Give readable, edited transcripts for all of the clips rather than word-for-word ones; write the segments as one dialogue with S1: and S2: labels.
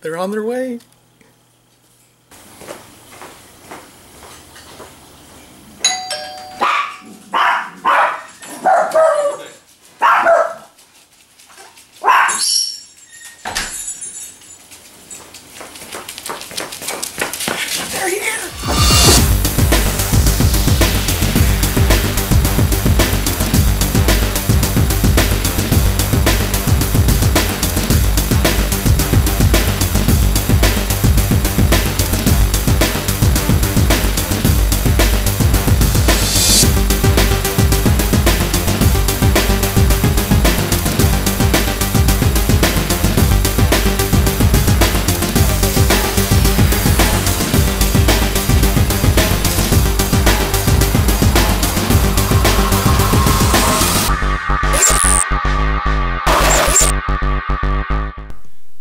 S1: They're on their way. They're here.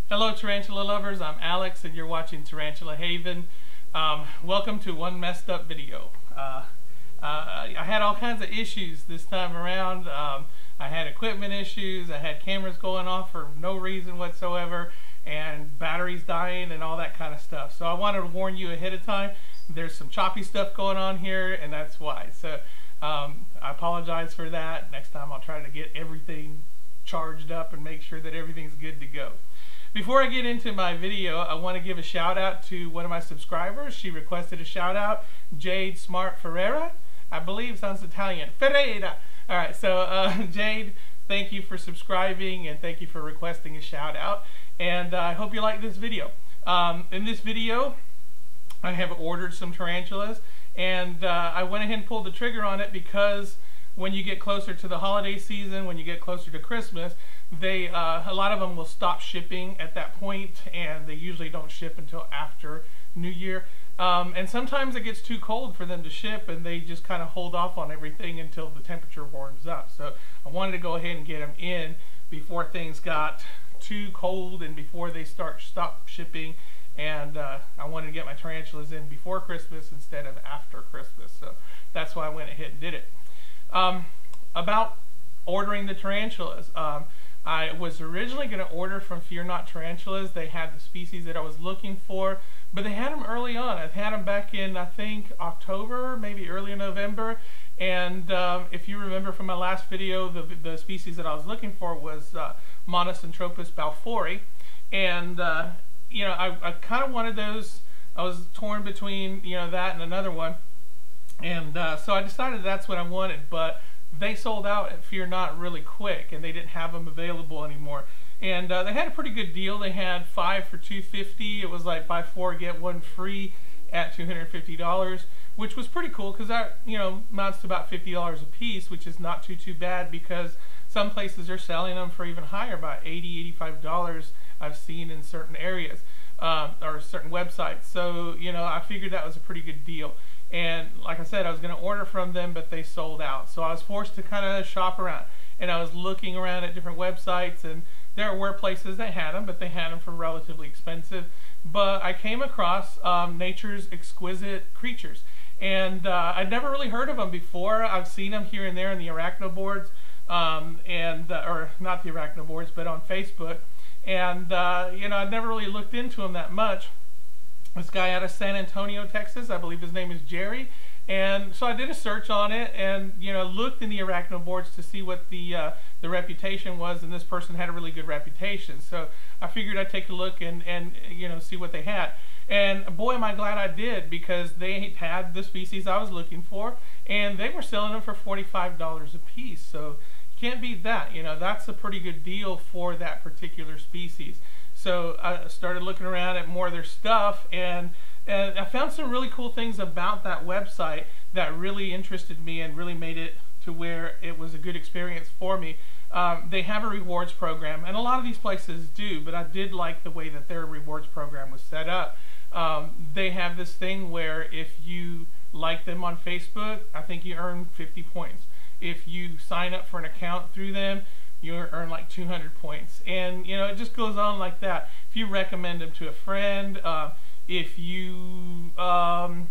S2: Hello tarantula lovers, I'm Alex and you're watching Tarantula Haven. Welcome to one messed up video. I had all kinds of issues this time around. I had equipment issues, I had cameras going off for no reason whatsoever, and batteries dying and all that kind of stuff. So I wanted to warn you ahead of time. There's some choppy stuff going on here and that's why. So I apologize for that. Next time I'll try to get everything charged up and make sure that everything's good to go. Before I get into my video, I want to give a shout out to one of my subscribers. She requested a shout out, Jade Smart Ferreira. I believe sounds Italian. Ferreira. Alright, so Jade, thank you for subscribing and thank you for requesting a shout out. And I hope you like this video. In this video, I have ordered some tarantulas and I went ahead and pulled the trigger on it because when you get closer to the holiday season, when you get closer to Christmas, a lot of them will stop shipping at that point, and they usually don't ship until after New Year. And sometimes it gets too cold for them to ship, and they just kind of hold off on everything until the temperature warms up. So I wanted to go ahead and get them in before things got too cold and before they stop shipping. And I wanted to get my tarantulas in before Christmas instead of after Christmas. So that's why I went ahead and did it. About ordering the tarantulas. I was originally going to order from Fear Not Tarantulas. They had the species that I was looking for, but they had them early on. I've had them back in, I think, October, maybe early November. And if you remember from my last video, the species that I was looking for was Monocentropus balfouri. And, you know, I kind of wanted those. I was torn between, you know, that and another one. And so I decided that's what I wanted, but they sold out at Fear Not really quick, and they didn't have them available anymore. And they had a pretty good deal. They had 5 for $250. It was like buy 4 get 1 free at $250, which was pretty cool because that, you know, amounts to about $50 a piece, which is not too bad because some places are selling them for even higher, about $80, $85 I've seen in certain areas or certain websites. So, you know, I figured that was a pretty good deal. And like I said, I was going to order from them, but they sold out. So I was forced to kind of shop around. And I was looking around at different websites, and there were places that had them, but they had them for relatively expensive. But I came across Nature's Exquisite Creatures. And I'd never really heard of them before. I've seen them here and there in the arachno boards, or not the arachno boards, but on Facebook. And, you know, I'd never really looked into them that much. This guy out of San Antonio, Texas, I believe his name is Jerry, and so I did a search on it, and you know, looked in the arachno boards to see what the reputation was, and this person had a really good reputation. So I figured I'd take a look and you know, see what they had. And boy, am I glad I did, because they had the species I was looking for, and they were selling them for $45 a piece. So you can't beat that. You know, that's a pretty good deal for that particular species. So I started looking around at more of their stuff, and I found some really cool things about that website that really interested me and really made it to where it was a good experience for me. They have a rewards program, and a lot of these places do, but I did like the way that their rewards program was set up. They have this thing where if you like them on Facebook, I think you earn 50 points. If you sign up for an account through them, you earn like 200 points. And you know, it just goes on like that. If you recommend them to a friend, if you have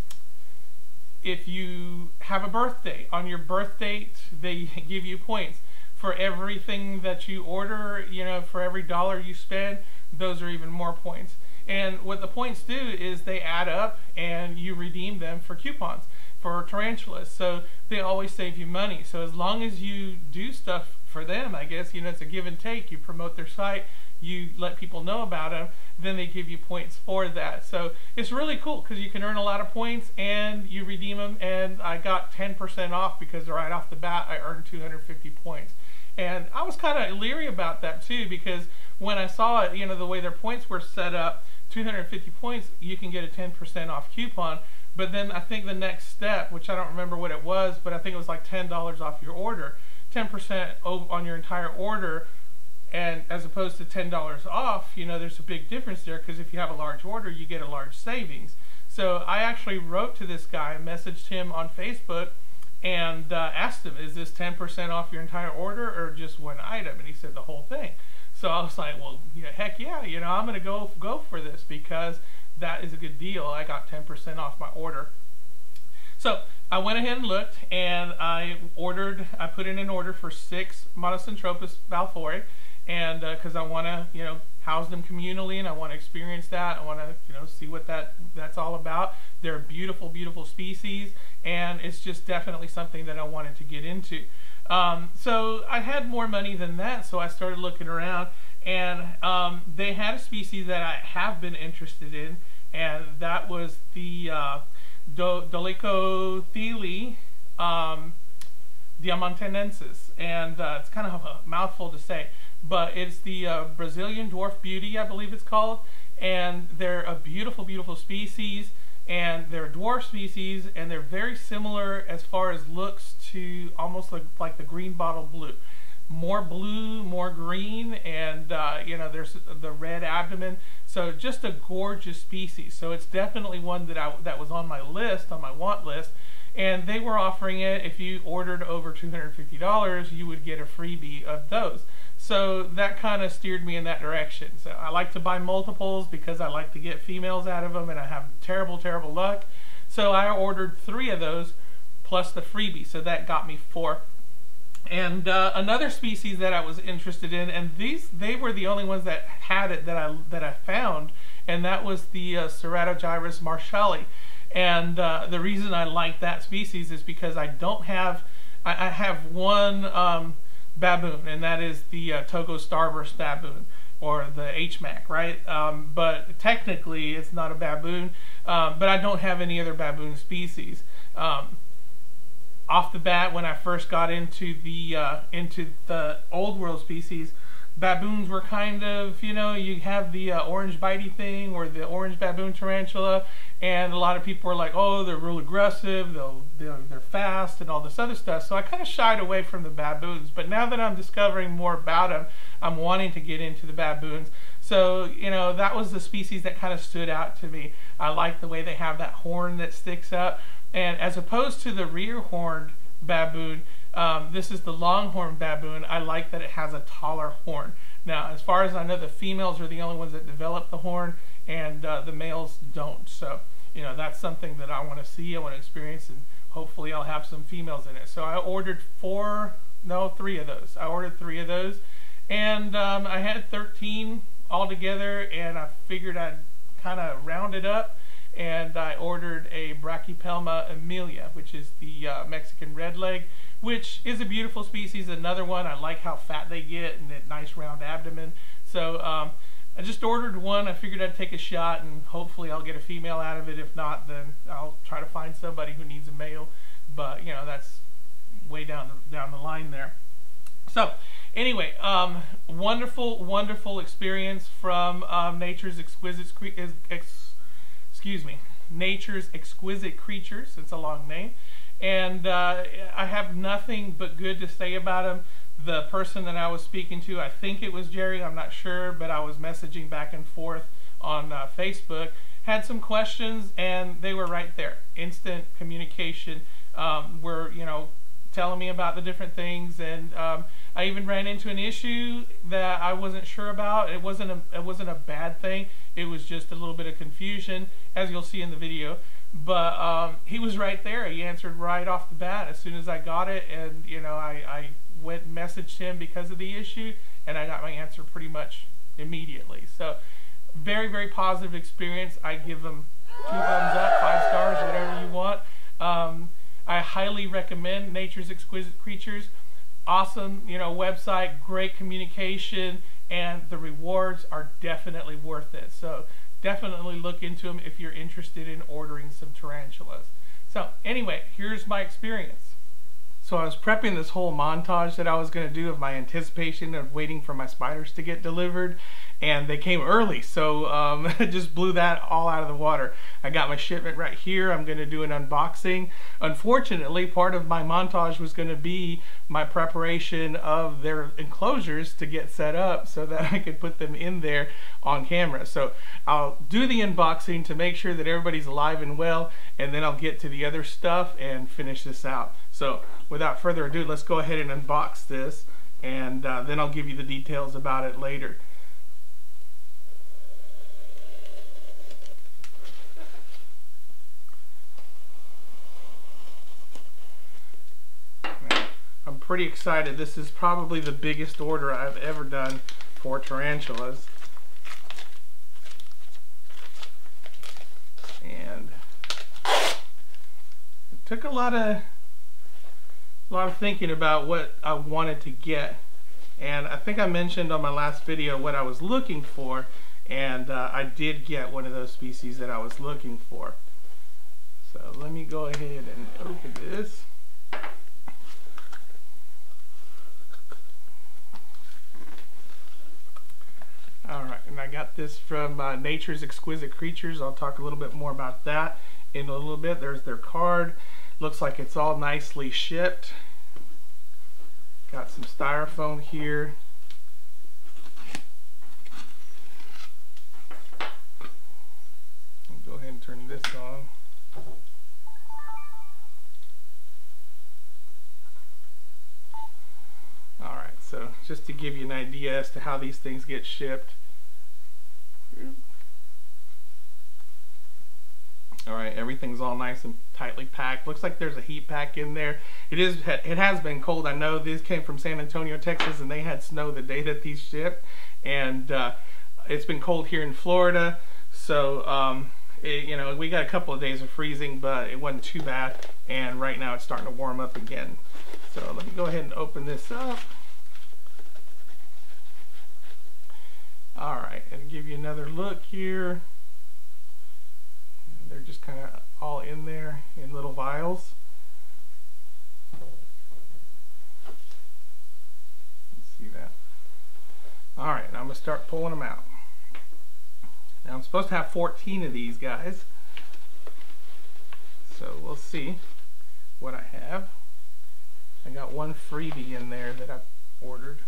S2: a birthday, on your birth date they give you points. For everything that you order, you know, for every dollar you spend, those are even more points. And what the points do is they add up and you redeem them for coupons for tarantulas. So they always save you money. So as long as you do stuff for them, I guess, you know, it's a give and take. You promote their site, you let people know about them, then they give you points for that. So it's really cool because you can earn a lot of points and you redeem them. And I got 10% off because right off the bat I earned 250 points. And I was kind of leery about that too, because when I saw it, you know, the way their points were set up, 250 points, you can get a 10% off coupon. But then I think the next step, which I don't remember what it was, but I think it was like $10 off your order, 10% on your entire order, and as opposed to $10 off, you know, there's a big difference there, because if you have a large order, you get a large savings. So I actually wrote to this guy, messaged him on Facebook, and asked him, is this 10% off your entire order or just one item? And he said the whole thing. So I was like, well, yeah, heck yeah, you know, I'm going to go for this because that is a good deal. I got 10% off my order. So I went ahead and looked, and I put in an order for 6 Monocentropus balfouri, and because I want to, you know, house them communally, and I want to experience that. I want to, you know, see what that's all about. They're beautiful, beautiful species, and it's just definitely something that I wanted to get into. So I had more money than that, so I started looking around, and they had a species that I have been interested in, and that was the Dolichothele diamantinensis, and it's kind of a mouthful to say, but it's the Brazilian dwarf beauty, I believe it's called, and they're a beautiful, beautiful species, and they're a dwarf species, and they're very similar as far as looks to almost like the green bottle blue. More blue, more green, and you know, there's the red abdomen. So just a gorgeous species. So it's definitely one that was on my list, on my want list. And they were offering it, if you ordered over $250, you would get a freebie of those. So that kind of steered me in that direction. So I like to buy multiples because I like to get females out of them, and I have terrible, terrible luck. So I ordered 3 of those plus the freebie. So that got me 4. And another species that I was interested in, and they were the only ones that had it that I found, and that was the Ceratogyrus marshalli. And the reason I like that species is because I have one baboon, and that is the Togo starburst baboon, or the HMAC, right? But technically it's not a baboon, but I don't have any other baboon species. Off the bat, when I first got into the old world species, baboons were kind of, you know, you have the orange bitey thing, or the orange baboon tarantula, and a lot of people were like, oh, they're real aggressive, they're fast, and all this other stuff. So I kind of shied away from the baboons. But now that I'm discovering more about them, I'm wanting to get into the baboons. So, you know, that was the species that kind of stood out to me. I like the way they have that horn that sticks up. And as opposed to the rear-horned baboon, this is the long-horned baboon. I like that it has a taller horn. Now, as far as I know, the females are the only ones that develop the horn, and the males don't. So, you know, that's something that I want to see, I want to experience, and hopefully I'll have some females in it. So I ordered 3 of those. I ordered 3 of those, and I had 13 altogether, and I figured I'd kind of round it up. And I ordered a Brachypelma amelia, which is the Mexican redleg, which is a beautiful species. Another one, I like how fat they get and that nice round abdomen. So I just ordered one. I figured I'd take a shot, and hopefully I'll get a female out of it. If not, then I'll try to find somebody who needs a male. But, you know, that's way down the line there. So anyway, wonderful, wonderful experience from Nature's Exquisite Creatures. It's a long name, and I have nothing but good to say about him. The person that I was speaking to, I think it was Jerry, I'm not sure, but I was messaging back and forth on Facebook, had some questions, and they were right there. Instant communication, were, you know, telling me about the different things, and I even ran into an issue that I wasn't sure about. It wasn't a bad thing. It was just a little bit of confusion, as you'll see in the video. But he was right there. He answered right off the bat as soon as I got it, and you know, I went and messaged him because of the issue, and I got my answer pretty much immediately. So very, very positive experience. I give them 2 thumbs up, 5 stars, whatever you want. I highly recommend Nature's Exquisite Creatures. Awesome, you know, website, great communication, and the rewards are definitely worth it. So definitely look into them if you're interested in ordering some tarantulas. So anyway, here's my experience. So I was prepping this whole montage that I was going to do of my anticipation of waiting for my spiders to get delivered, and they came early, so I just blew that all out of the water. I got my shipment right here. I'm going to do an unboxing. Unfortunately, part of my montage was going to be my preparation of their enclosures to get set up so that I could put them in there on camera. So I'll do the unboxing to make sure that everybody's alive and well, and then I'll get to the other stuff and finish this out. So without further ado, let's go ahead and unbox this, and then I'll give you the details about it later. I'm pretty excited. This is probably the biggest order I've ever done for tarantulas. And it took a lot of thinking about what I wanted to get. And I think I mentioned on my last video what I was looking for, and I did get one of those species that I was looking for. So let me go ahead and open this. Alright, and I got this from Nature's Exquisite Creatures. I'll talk a little bit more about that in a little bit. There's their card. Looks like it's all nicely shipped. Got some styrofoam here. I'll go ahead and turn this on. Alright, so just to give you an idea as to how these things get shipped. Alright, everything's all nice and tightly packed. Looks like there's a heat pack in there. It has been cold. I know this came from San Antonio, Texas, and they had snow the day that these shipped. And it's been cold here in Florida. So, you know, we got a couple of days of freezing, but it wasn't too bad. And right now it's starting to warm up again. So let me go ahead and open this up. Alright, and give you another look here. They're just kind of all in there in little vials. See that? Alright, now I'm going to start pulling them out. Now I'm supposed to have 14 of these guys. So we'll see what I have. I got one freebie in there that I ordered.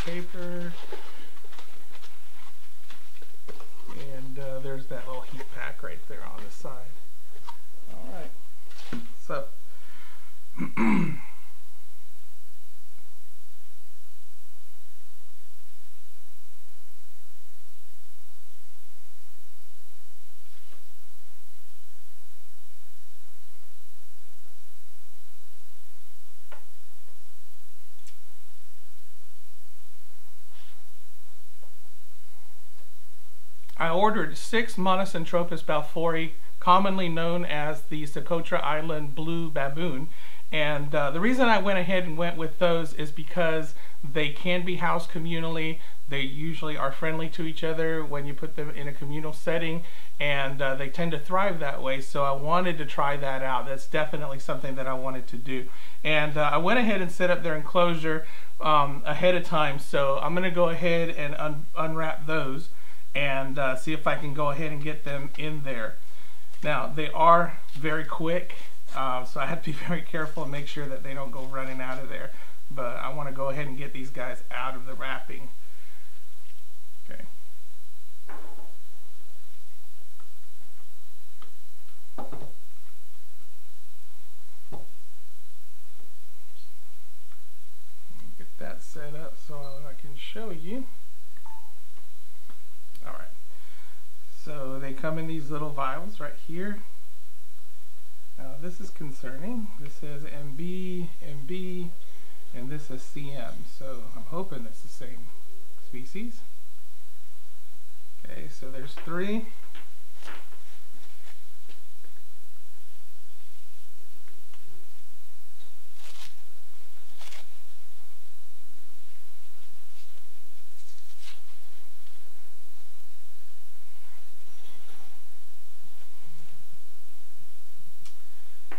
S2: Paper, and there's that little heat pack right there on the side. Alright, so I ordered 6 Monocentrophus balfouri, commonly known as the Socotra Island blue baboon. And the reason I went ahead and went with those is because they can be housed communally. They usually are friendly to each other when you put them in a communal setting, and they tend to thrive that way. So I wanted to try that out. That's definitely something that I wanted to do. And I went ahead and set up their enclosure ahead of time. So I'm going to go ahead and unwrap those and see if I can go ahead and get them in there. Now, they are very quick, so I have to be very careful and make sure that they don't go running out of there. But I want to go ahead and get these guys out of the wrapping. Okay. Get that set up so I can show you. So they come in these little vials right here. Now this is concerning. This says MB, MB, and this is CM. So I'm hoping it's the same species. Okay, so there's 3.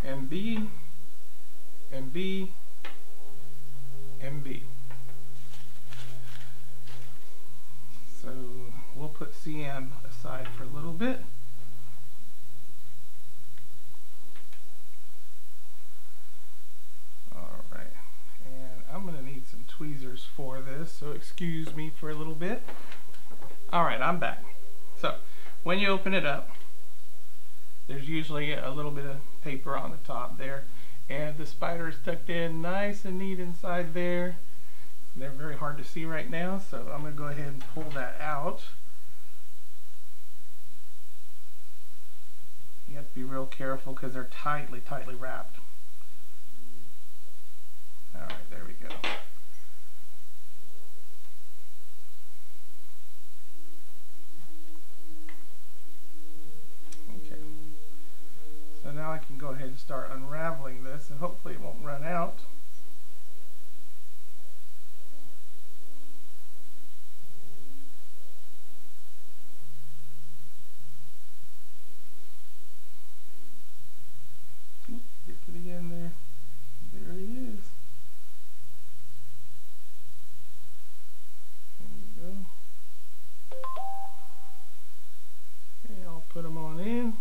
S2: MB, MB, MB. So we'll put CM aside for a little bit. Alright, and I'm going to need some tweezers for this, so excuse me for a little bit. Alright, I'm back. So when you open it up, there's usually a little bit of paper on the top there, and the spider is tucked in nice and neat inside there. They're very hard to see right now, so I'm going to go ahead and pull that out. You have to be real careful because they're tightly wrapped. Alright, there we go. So now I can go ahead and start unraveling this, and hopefully it won't run out. Get to the end there. There he is. There you go. Okay, I'll put them on in.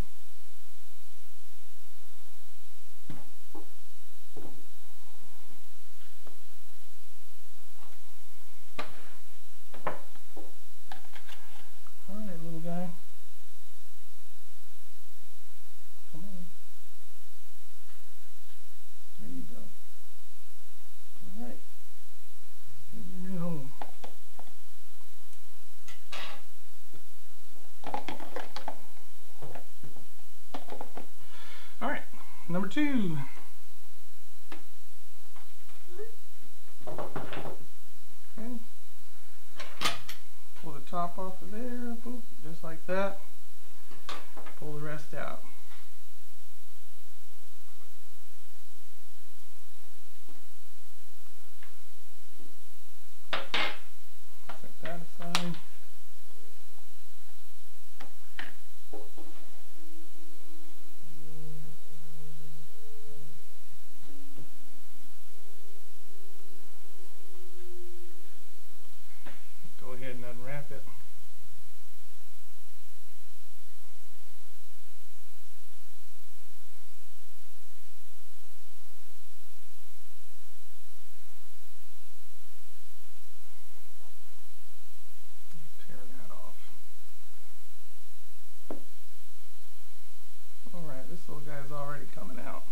S2: Number 2. Okay. Pull the top off of there, boop, just like that. Pull the rest out. Set that aside. And unwrap it. Tear that off. Alright, this little guy's already coming out.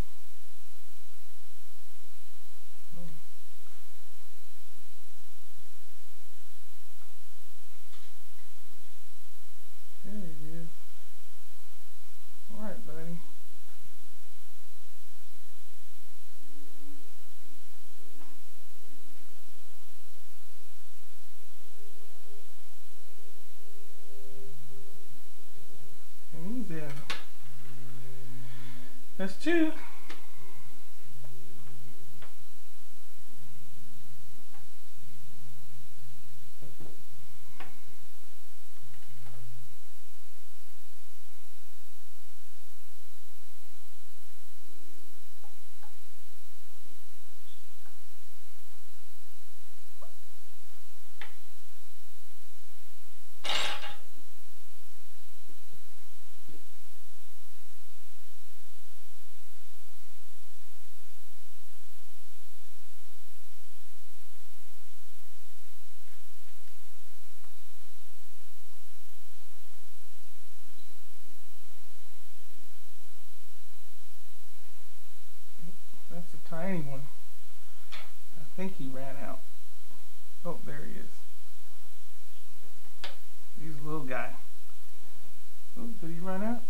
S2: There he is. Alright, buddy. And he's in. That's 2. That's a tiny one. I think he ran out. Oh, there he is. He's a little guy. Did he run out?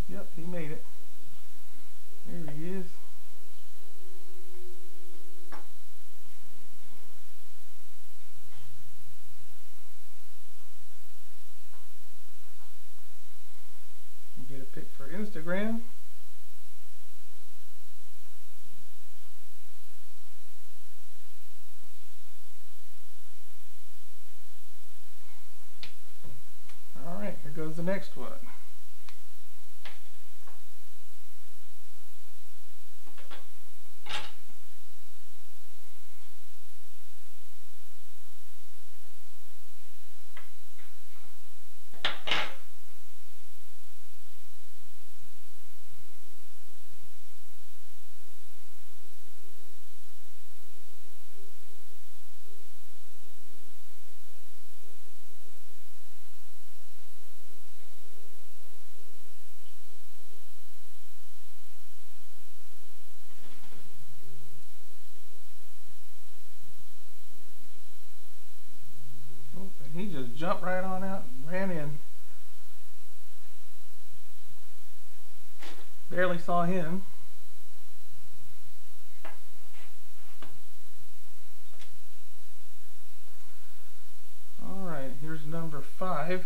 S2: Yep, he made it. There he is. Get a pic for Instagram. All right, here goes the next one. He just jumped right on out and ran in. Barely saw him. All right, here's number 5.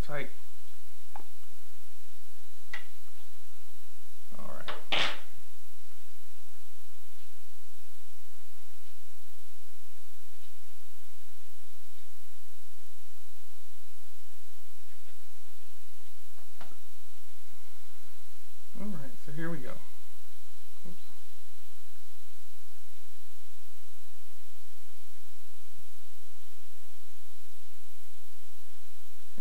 S2: Tight. All right. All right, so here we go. Oops.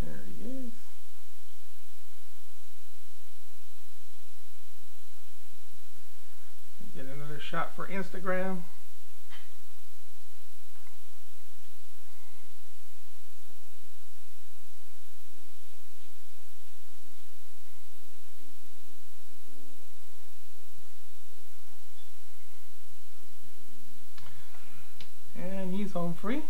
S2: There he is. Get another shot for Instagram. And he's home free.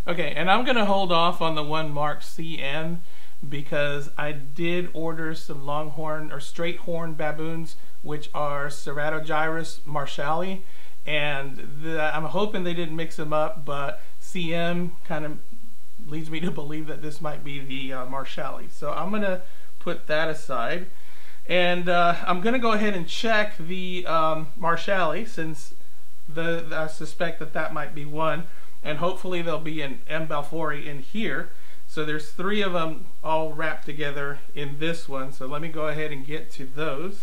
S2: Okay, and I'm going to hold off on the one marked CN because I did order some longhorn or straight horn baboons, which are Ceratogyrus marshalli, and I'm hoping they didn't mix them up, but CM kind of leads me to believe that this might be the marshalli. So I'm going to put that aside, and I'm going to go ahead and check the marshalli, since I suspect that that might be one. And hopefully there'll be an M. balfouri in here. So there's 3 of them all wrapped together in this one. So let me go ahead and get to those.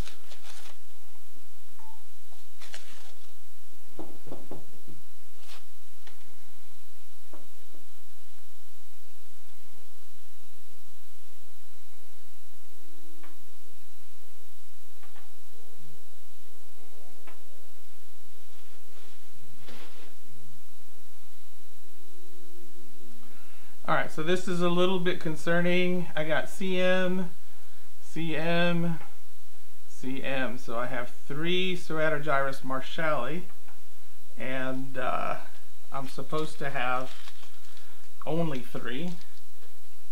S2: Alright, so this is a little bit concerning. I got CM, CM, CM. So I have 3 Ceratogyrus marshalli, and I'm supposed to have only 3.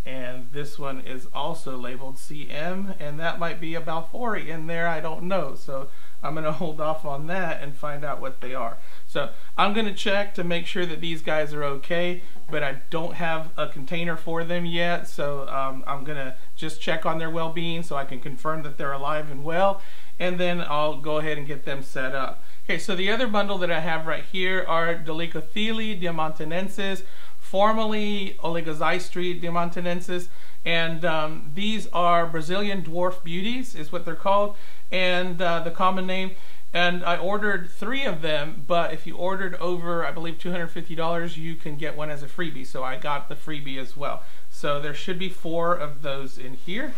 S2: And this one is also labeled CM, and that might be a balfouri in there, I don't know. So I'm going to hold off on that and find out what they are. So I'm going to check to make sure that these guys are okay, but I don't have a container for them yet. So I'm going to just check on their well-being so I can confirm that they're alive and well, and then I'll go ahead and get them set up. Okay, so the other bundle that I have right here are Dolichothele diamantinensis, formerly Oligozystri diamantinensis, and these are Brazilian dwarf beauties is what they're called, and the common name. And I ordered 3 of them, but if you ordered over, I believe, $250, you can get one as a freebie. So I got the freebie as well. So there should be 4 of those in here.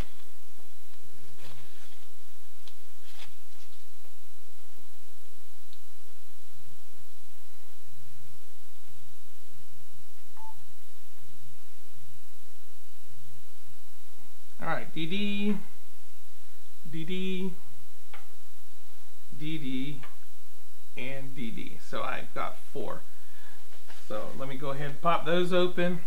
S2: Alright, DD, DD, DD, and DD. So I've got 4. So let me go ahead and pop those open.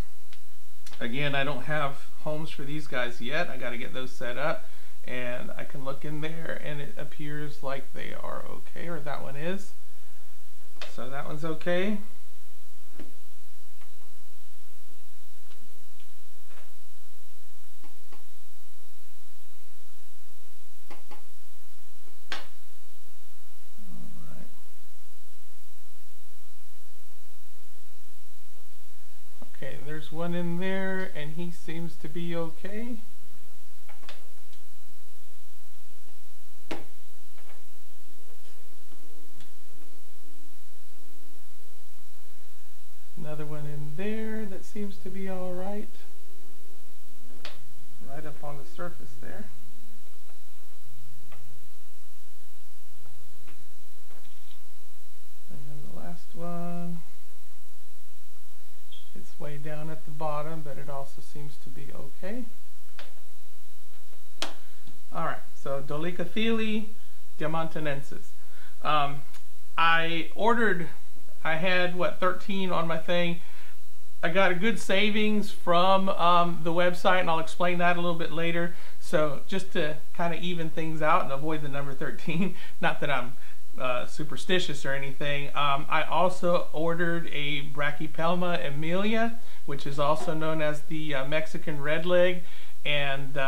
S2: Again, I don't have homes for these guys yet. I got to get those set up, and I can look in there and it appears like they are okay, or that one is. So that one's okay. Okay, there's one in there and he seems to be okay. Another one in there that seems to be all right. Right up on the surface there. And then the last one. It's way down at the bottom, but it also seems to be okay. Alright, so Dolichothele diamantinensis. I had, what, 13 on my thing. I got a good savings from the website, and I'll explain that a little bit later. So just to kind of even things out and avoid the number 13, not that I'm superstitious or anything. I also ordered a Brachypelma emilia, which is also known as the Mexican redleg, and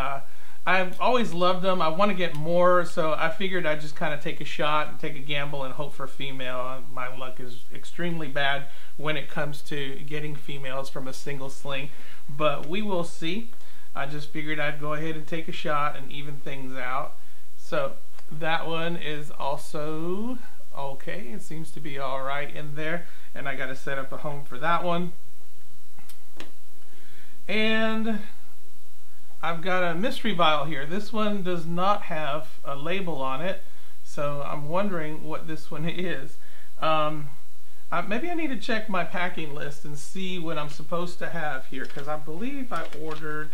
S2: I've always loved them. I want to get more, so I figured I'd just kind of take a shot and take a gamble and hope for female. My luck is extremely bad when it comes to getting females from a single sling, but we will see. I just figured I'd go ahead and take a shot and even things out. So that one is also okay. It seems to be all right in there, and I got to set up a home for that one. And I've got a mystery vial here. This one does not have a label on it, so I'm wondering what this one is. Maybe I need to check my packing list and see what I'm supposed to have here, because I believe I ordered...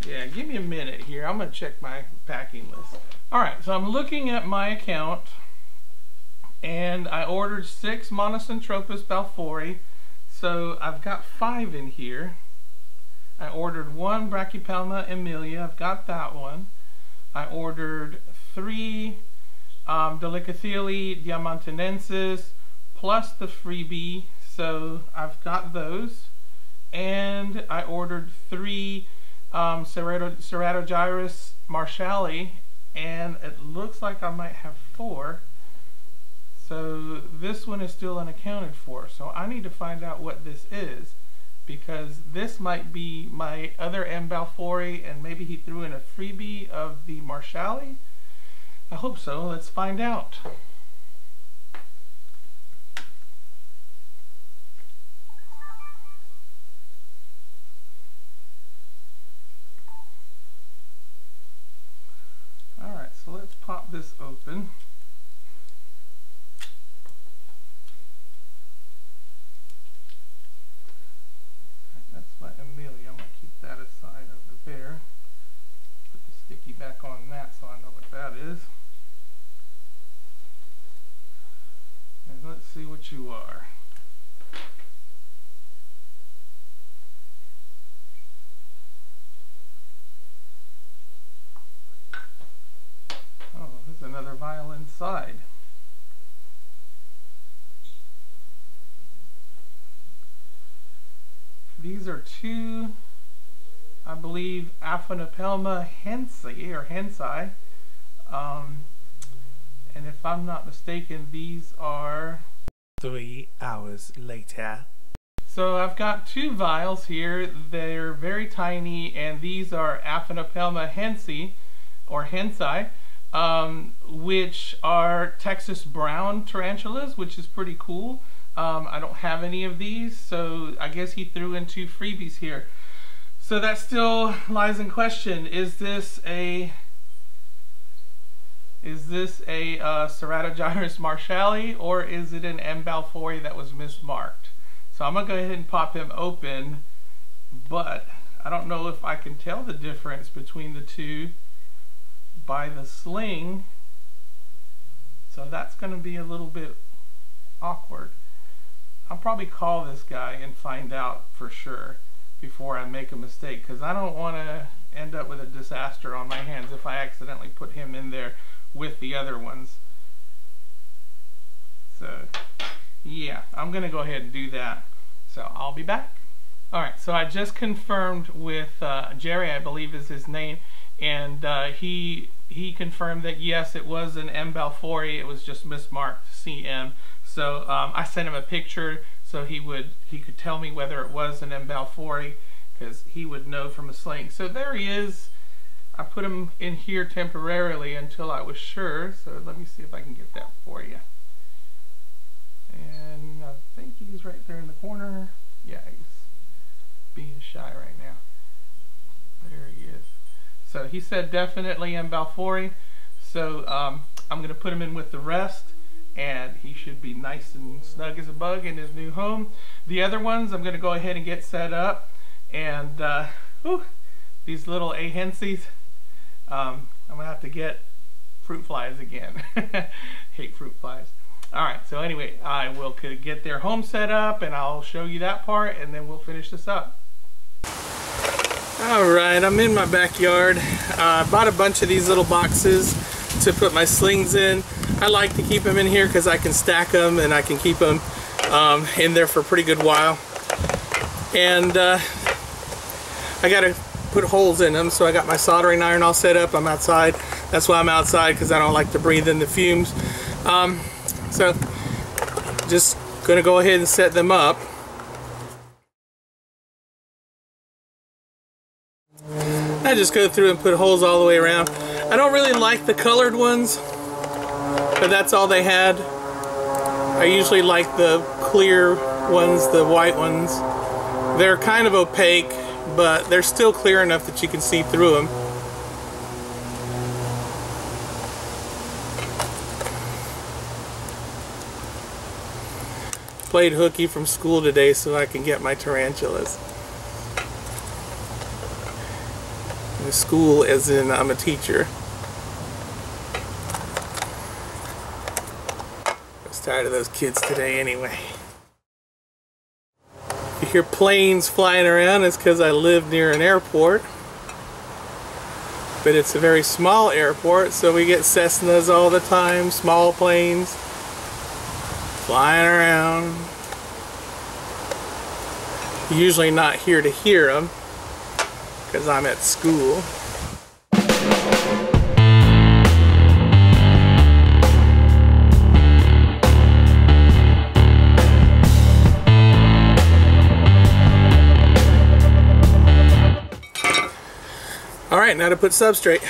S2: Yeah, give me a minute here. I'm going to check my packing list. Alright, so I'm looking at my account, and I ordered 6 Monocentropus balfouri, so I've got 5 in here. I ordered 1 Brachypelma emilia, I've got that one. I ordered 3 Dolichothele diamantinensis plus the freebie, so I've got those. And I ordered 3 Ceratogyrus marshalli, and it looks like I might have 4. So this one is still unaccounted for, so I need to find out what this is, because this might be my other M. balfouri, and maybe he threw in a freebie of the marshalli. I hope so. Let's find out. Alright, so let's pop this open. My Amelia, I'm going to keep that aside over there. Put the sticky back on that so I know what that is. And let's see what you are. Oh, there's another vial inside. These are 2, I believe, Aphanopelma hensi, or hensi. And if I'm not mistaken, these are
S1: 3 hours later.
S2: So I've got 2 vials here. They're very tiny, and these are Aphanopelma hensi, or hensi, which are Texas brown tarantulas, which is pretty cool. I don't have any of these, so I guess he threw in 2 freebies here. So that still lies in question. Is this a Ceratogyrus marshalli, or is it an M. balfouri that was mismarked? So I'm going to go ahead and pop him open, but I don't know if I can tell the difference between the two by the sling, so that's going to be a little bit awkward. I'll probably call this guy and find out for sure before I make a mistake, because I don't want to end up with a disaster on my hands if I accidentally put him in there with the other ones. So yeah, I'm going to go ahead and do that. So I'll be back. Alright, so I just confirmed with Jerry, I believe is his name, and he confirmed that yes, it was an M. balfouri, it was just mismarked CM. So I sent him a picture so he could tell me whether it was an M. balfouri, because he would know from a sling. So there he is. I put him in here temporarily until I was sure. So let me see if I can get that for you. And I think he's right there in the corner. Yeah, he's being shy right now. There he is. So he said definitely M. balfouri. So I'm going to put him in with the rest, and he should be nice and snug as a bug in his new home. The other ones I'm going to go ahead and get set up, and these little ahensies, I'm going to have to get fruit flies again. Hate fruit flies. Alright, so anyway, I will get their home set up, and I'll show you that part, and then we'll finish this up. Alright, I'm in my backyard. I bought a bunch of these little boxes to put my slings in. I like to keep them in here because I can stack them and I can keep them in there for a pretty good while. And I got to put holes in them, so I got my soldering iron all set up. I'm outside. That's why I'm outside, because I don't like to breathe in the fumes. So just gonna go ahead and set them up. I just go through and put holes all the way around. I don't really like the colored ones, but that's all they had. I usually like the clear ones, the white ones. They're kind of opaque, but they're still clear enough that you can see through them. Played hooky from school today so I can get my tarantulas. And school as in I'm a teacher. I was tired of those kids today anyway. If you hear planes flying around, it's because I live near an airport. But it's a very small airport, so we get Cessnas all the time, small planes flying around. Usually not here to hear them because I'm at school. Alright, now to put substrate.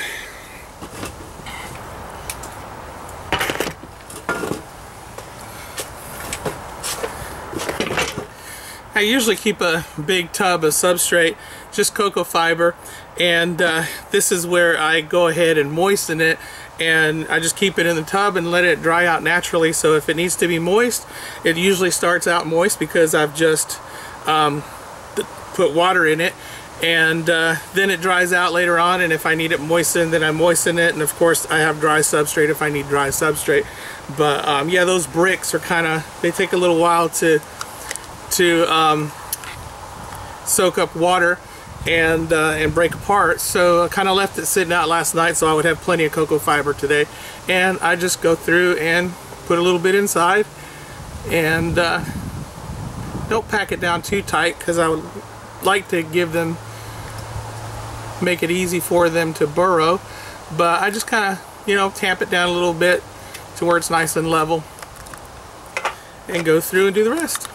S2: I usually keep a big tub of substrate, just cocoa fiber, and this is where I go ahead and moisten it, and I just keep it in the tub and let it dry out naturally. So if it needs to be moist, it usually starts out moist because I've just put water in it, and then it dries out later on, and if I need it moistened, then I moisten it, and of course I have dry substrate if I need dry substrate. But yeah, those bricks are they take a little while to soak up water and break apart, so I kind of left it sitting out last night so I would have plenty of cocoa fiber today. And I just go through and put a little bit inside, and don't pack it down too tight because I would like to make it easy for them to burrow, but I just kind of tamp it down a little bit to where it's nice and level, and go through and do the rest.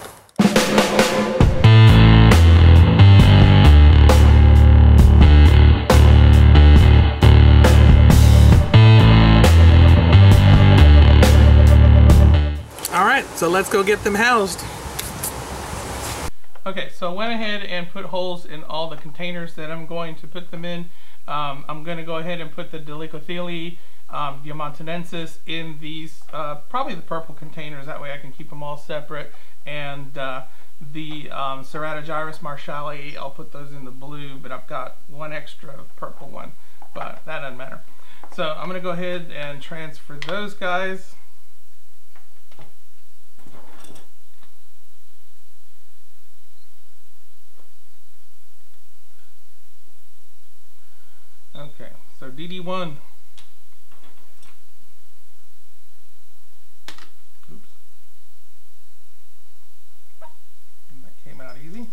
S2: Alright, so let's go get them housed. Okay, so I went ahead and put holes in all the containers that I'm going to put them in. I'm going to go ahead and put the Dolichothele diamantinensis in these, probably the purple containers, that way I can keep them all separate. And the Ceratogyrus marshallii. I'll put those in the blue, but I've got one extra purple one, but that doesn't matter. So I'm going to go ahead and transfer those guys. Okay, so DD1. Oops. And that came out easy.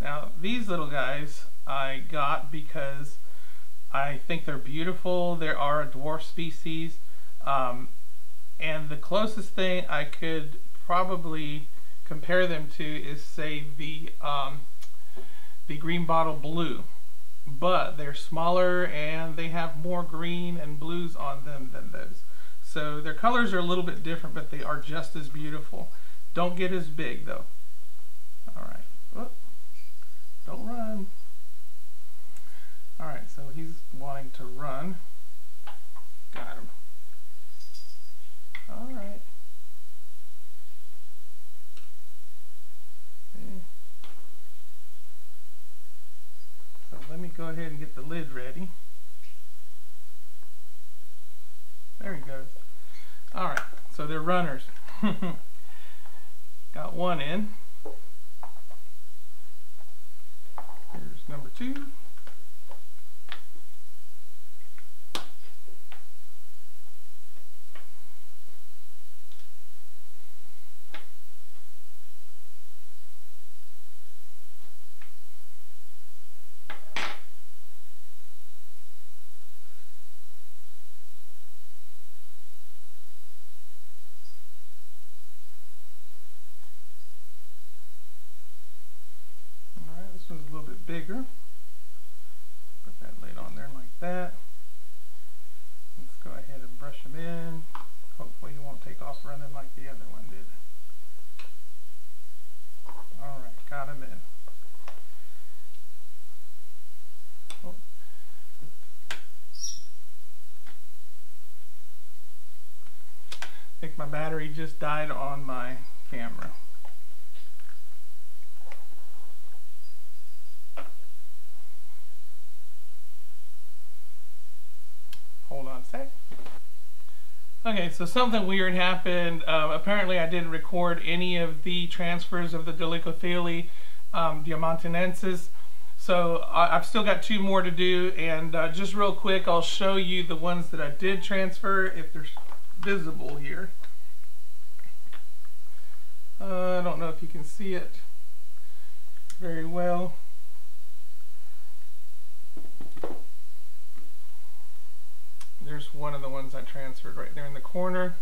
S2: Now, these little guys I got because I think they're beautiful. They are a dwarf species. And the closest thing I could probably compare them to is, say, the green bottle blue, but they're smaller and they have more green and blues on them than those. So their colors are a little bit different, but they are just as beautiful. Don't get as big though. All right. Whoop. Don't run. All right, so he's wanting to run. Got him. All right. So let me go ahead and get the lid ready. There he goes. All right, so they're runners. Got one in. Here's number two. This one's a little bit bigger. Put that lid on there like that. Let's go ahead and brush him in. Hopefully he won't take off running like the other one did. Alright, got him in. Oh. I think my battery just died on my camera. Hold on a sec. Okay, so something weird happened. Apparently I didn't record any of the transfers of the Dolichothele diamantinensis. So I've still got two more to do, and just real quick I'll show you the ones that I did transfer if they're visible here. I don't know if you can see it very well. There's one of the ones I transferred right there in the corner.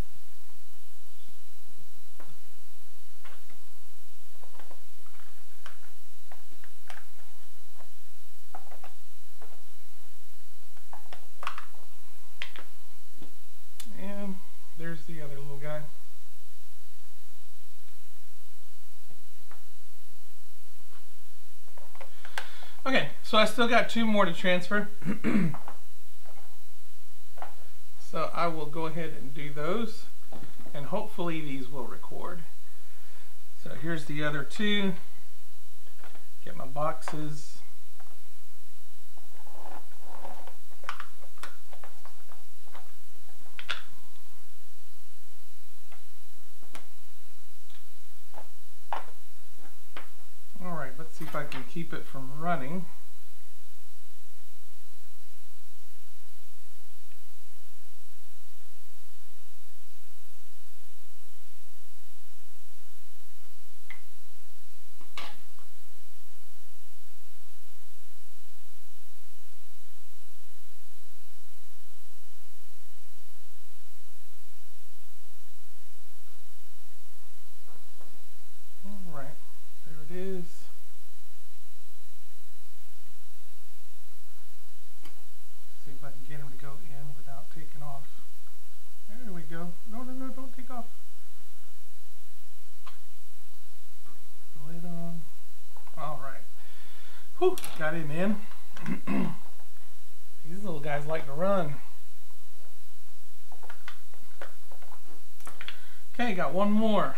S2: And there's the other little guy. Okay, so I still got two more to transfer. So I will go ahead and do those, and hopefully these will record. So here's the other two. Get my boxes. All right, let's see if I can keep it from running. Whew, got him in. These little guys like to run. Okay, got one more.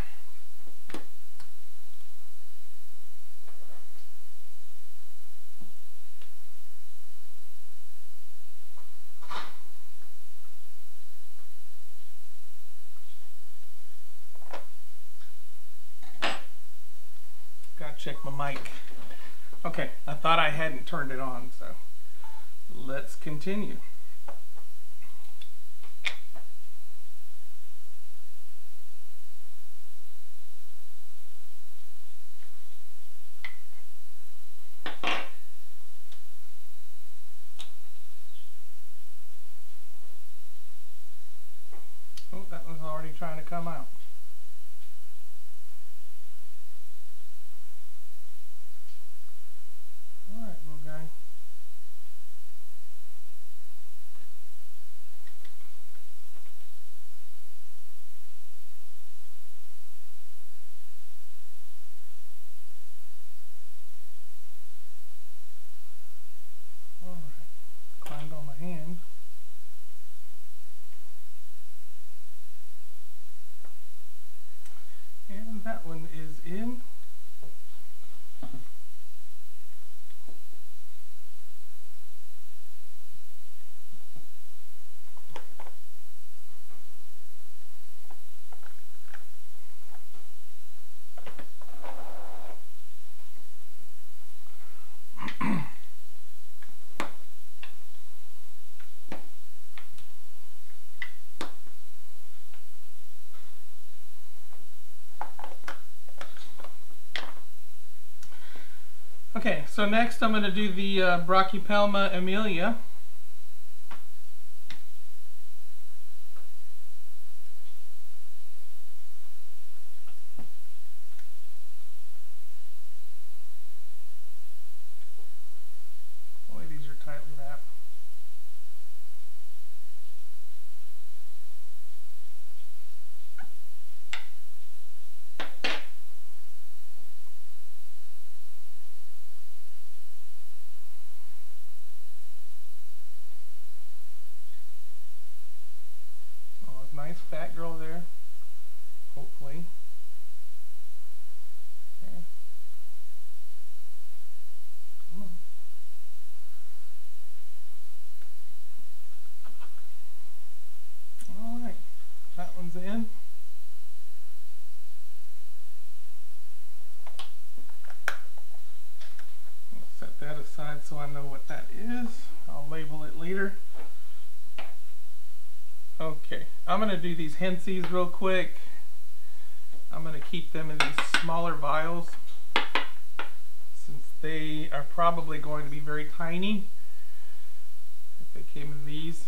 S2: Gotta check my mic. Okay, I thought I hadn't turned it on, so let's continue. Oh, that was already trying to come out. Alright, little guy. Alright, climbed on my hand. And that one is in. Okay, so next I'm going to do the Brachypelma amelia. Boy, these are tightly wrapped. Nice fat girl there, hopefully. Okay. Come on. Alright, that one's in. I'll set that aside so I know what that is. I'll label it later. Okay, I'm going to do these hensies real quick. I'm going to keep them in these smaller vials since they are probably going to be very tiny if they came in these.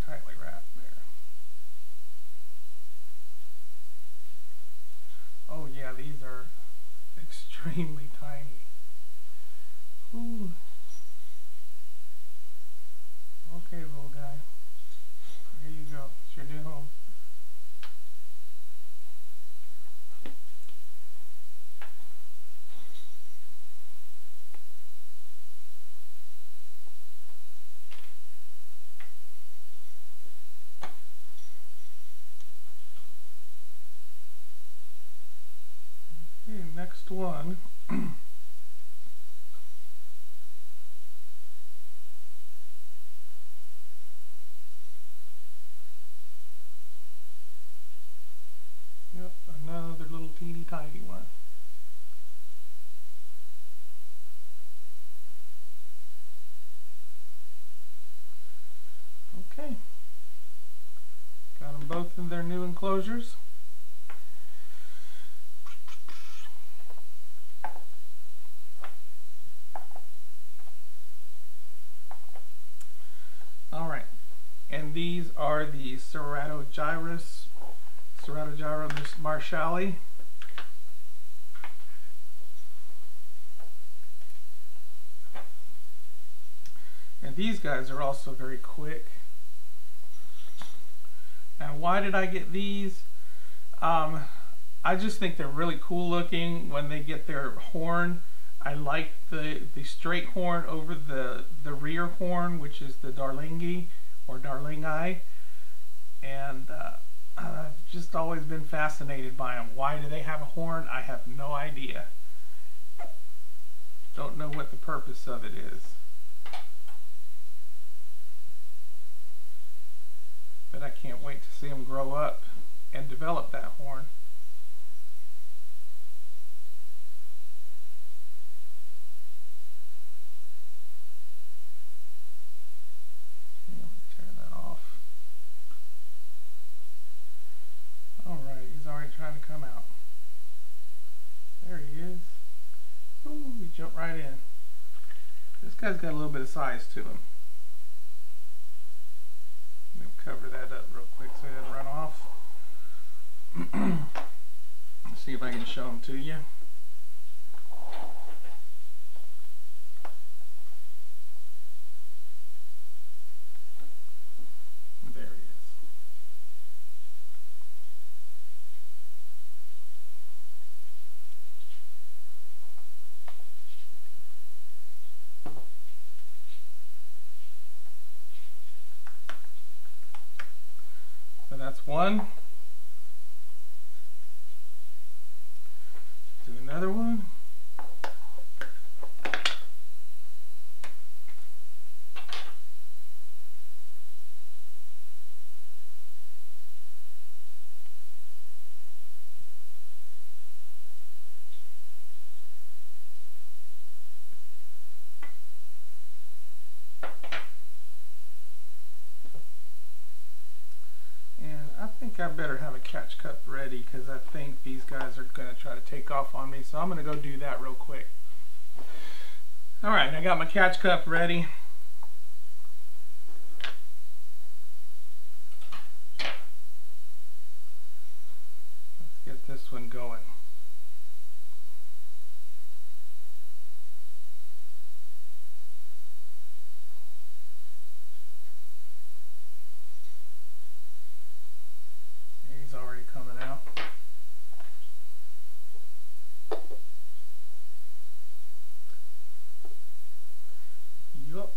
S2: Tightly wrapped there. Oh yeah, these are extremely tiny. Ooh. Okay, little guy. There you go. It's your new home. Next one. Yep, another little teeny tiny one. Okay. Got them both in their new enclosures. And these are the Ceratogyrus marshali. And these guys are also very quick. Now, why did I get these? I just think they're really cool looking when they get their horn. I like the straight horn over the rear horn, which is the Darlingi or Darlingi. And I've just always been fascinated by them. Why do they have a horn? I have no idea. Don't know what the purpose of it is. But I can't wait to see them grow up and develop that horn. Okay, let me tear that off. Alright, he's already trying to come out. There he is. Ooh, he jumped right in. This guy's got a little bit of size to him. Cover that up real quick so it doesn't run off. Let's see if I can show them to you. There he is. So that's one. Do another one. I think I better have a catch cup ready because I think these guys are going to try to take off on me. So I'm going to go do that real quick. Alright, I got my catch cup ready. Let's get this one going. He's already coming out. Yup.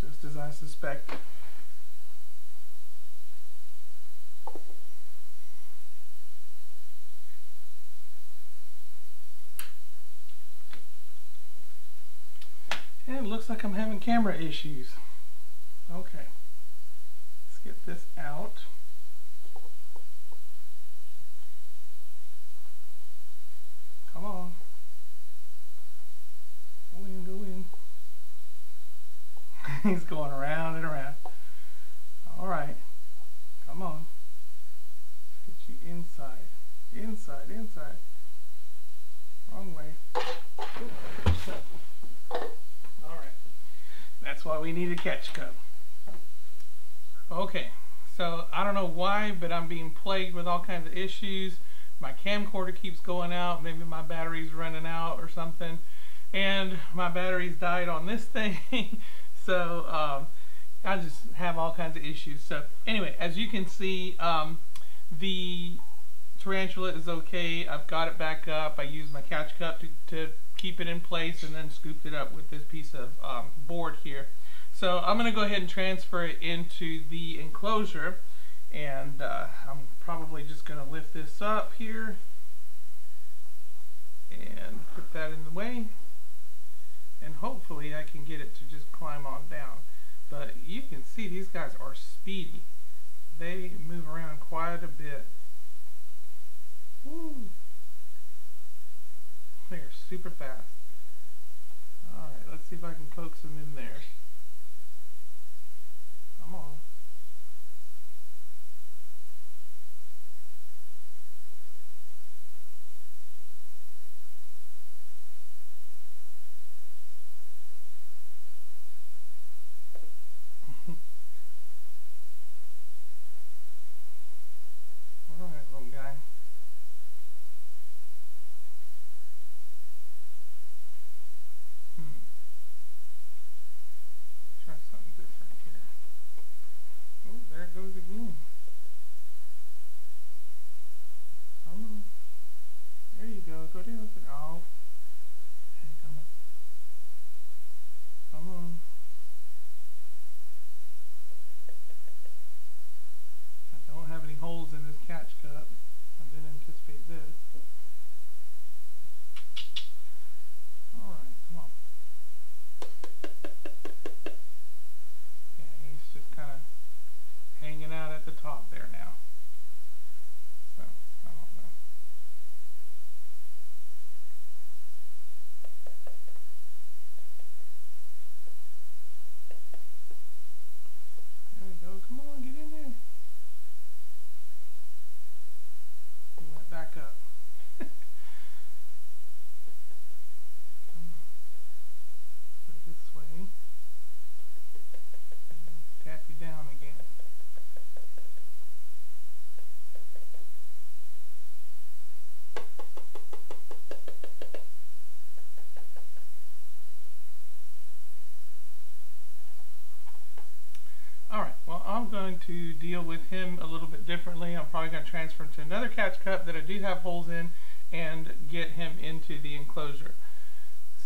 S2: Just as I suspected. And it looks like I'm having camera issues. Okay. Let's get this out. Come on. Go in, go in. He's going around and around. Alright. Come on. Let's get you inside. Inside, inside. Wrong way. Alright. That's why we need a catch cup. Okay, so I don't know why, but I'm being plagued with all kinds of issues. My camcorder keeps going out. Maybe my battery's running out or something. And my battery's died on this thing. So I just have all kinds of issues. So anyway, as you can see, the tarantula is okay. I've got it back up. I used my catch cup to keep it in place and then scooped it up with this piece of board here. So I'm going to go ahead and transfer it into the enclosure, and I'm probably just going to lift this up here and put that in the way, and hopefully I can get it to just climb on down. But you can see these guys are speedy. They move around quite a bit. Woo. They're super fast. Alright, let's see if I can coax them in there. Come on. catch cup. I didn't anticipate this. Alright, come on. Yeah, he's just kind of hanging out at the top there now. So, I don't know. There we go. Come on, get in there. He went back up. Come on. Put it this way. And tap you down again. Alright, well, I'm going to deal with him a little bit differently. I'm probably going to transfer him to another catch cup that I do have holes in and get him into the enclosure.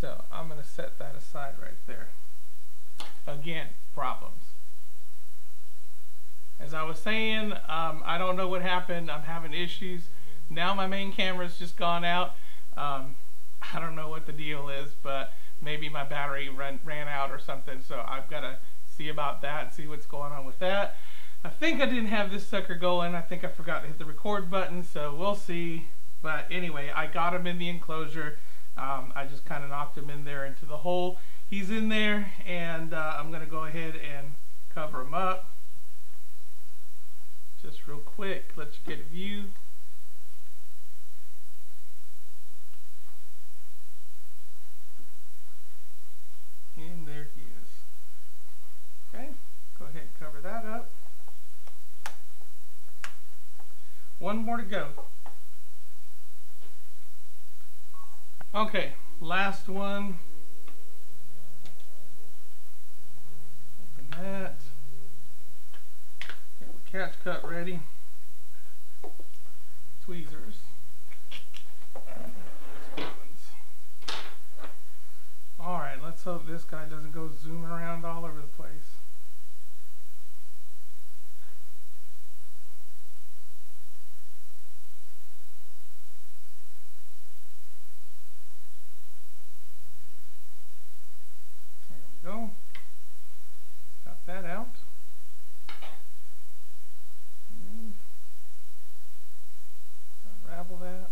S2: So I'm going to set that aside right there. Again, problems. As I was saying, I don't know what happened. I'm having issues. Now my main camera's just gone out. I don't know what the deal is, but maybe my battery ran out or something. So I've got to see about that, see what's going on with that. I think I didn't have this sucker going. I think I forgot to hit the record button, so we'll see. But anyway, I got him in the enclosure. I just kind of knocked him in there into the hole. He's in there, and I'm going to go ahead and cover him up. Just real quick, let you get a view. And there he is. Okay, go ahead and cover that up. One more to go. Okay, last one. Open that. Get the catch cup ready. Tweezers. Alright, let's hope this guy doesn't go zooming around all over the place. There we go. Got that out. And unravel that.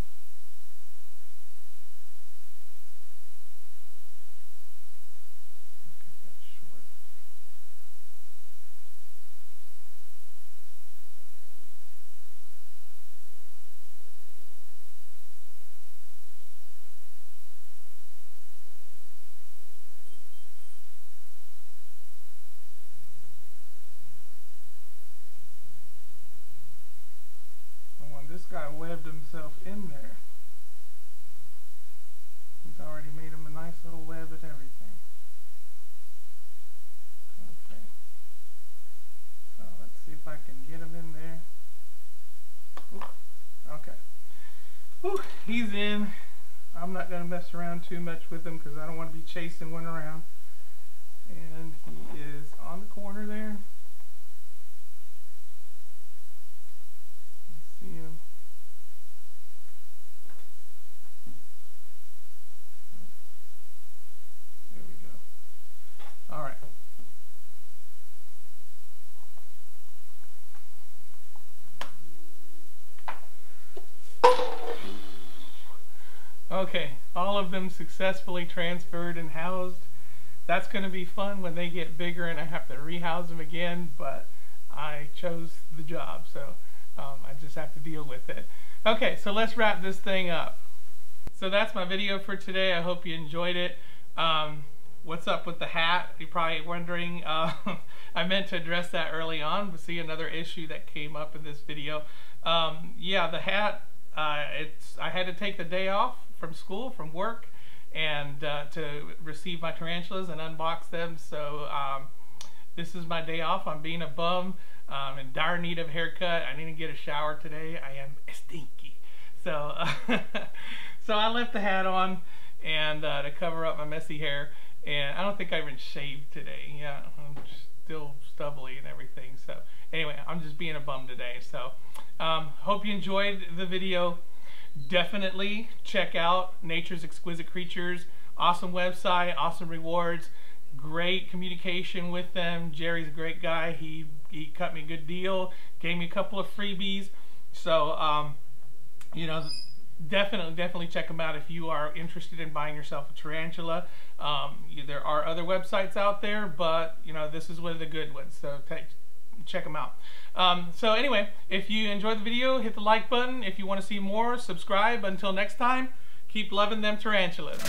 S2: This guy webbed himself in there. He's already made him a nice little web and everything. Okay. So let's see if I can get him in there. Ooh. Okay. Ooh, he's in. I'm not going to mess around too much with him because I don't want to be chasing one around. And he is on the corner there. See him. There we go. All right. Okay, all of them successfully transferred and housed. That's going to be fun when they get bigger and I have to rehouse them again, but I chose the job, so I just have to deal with it. Okay, so let's wrap this thing up. So that's my video for today. I hope you enjoyed it. What's up with the hat? You're probably wondering. I meant to address that early on, but see, another issue that came up in this video. Yeah, the hat, I had to take the day off from school, from work, and to receive my tarantulas and unbox them. So this is my day off. I'm being a bum. In dire need of a haircut. I need to get a shower today. I am stinky. So, so I left the hat on and to cover up my messy hair. And I don't think I even shaved today. Yeah, I'm still stubbly and everything. So anyway, I'm just being a bum today. So Hope you enjoyed the video. Definitely check out Nature's Exquisite Creatures. Awesome website, awesome rewards, great communication with them. Jerry's a great guy. He cut me a good deal, gave me a couple of freebies. So, you know, definitely check them out if you are interested in buying yourself a tarantula. There are other websites out there, but you know, this is one of the good ones, so check them out. So anyway, if you enjoyed the video, hit the like button. If you want to see more, subscribe. Until next time, keep loving them tarantulas.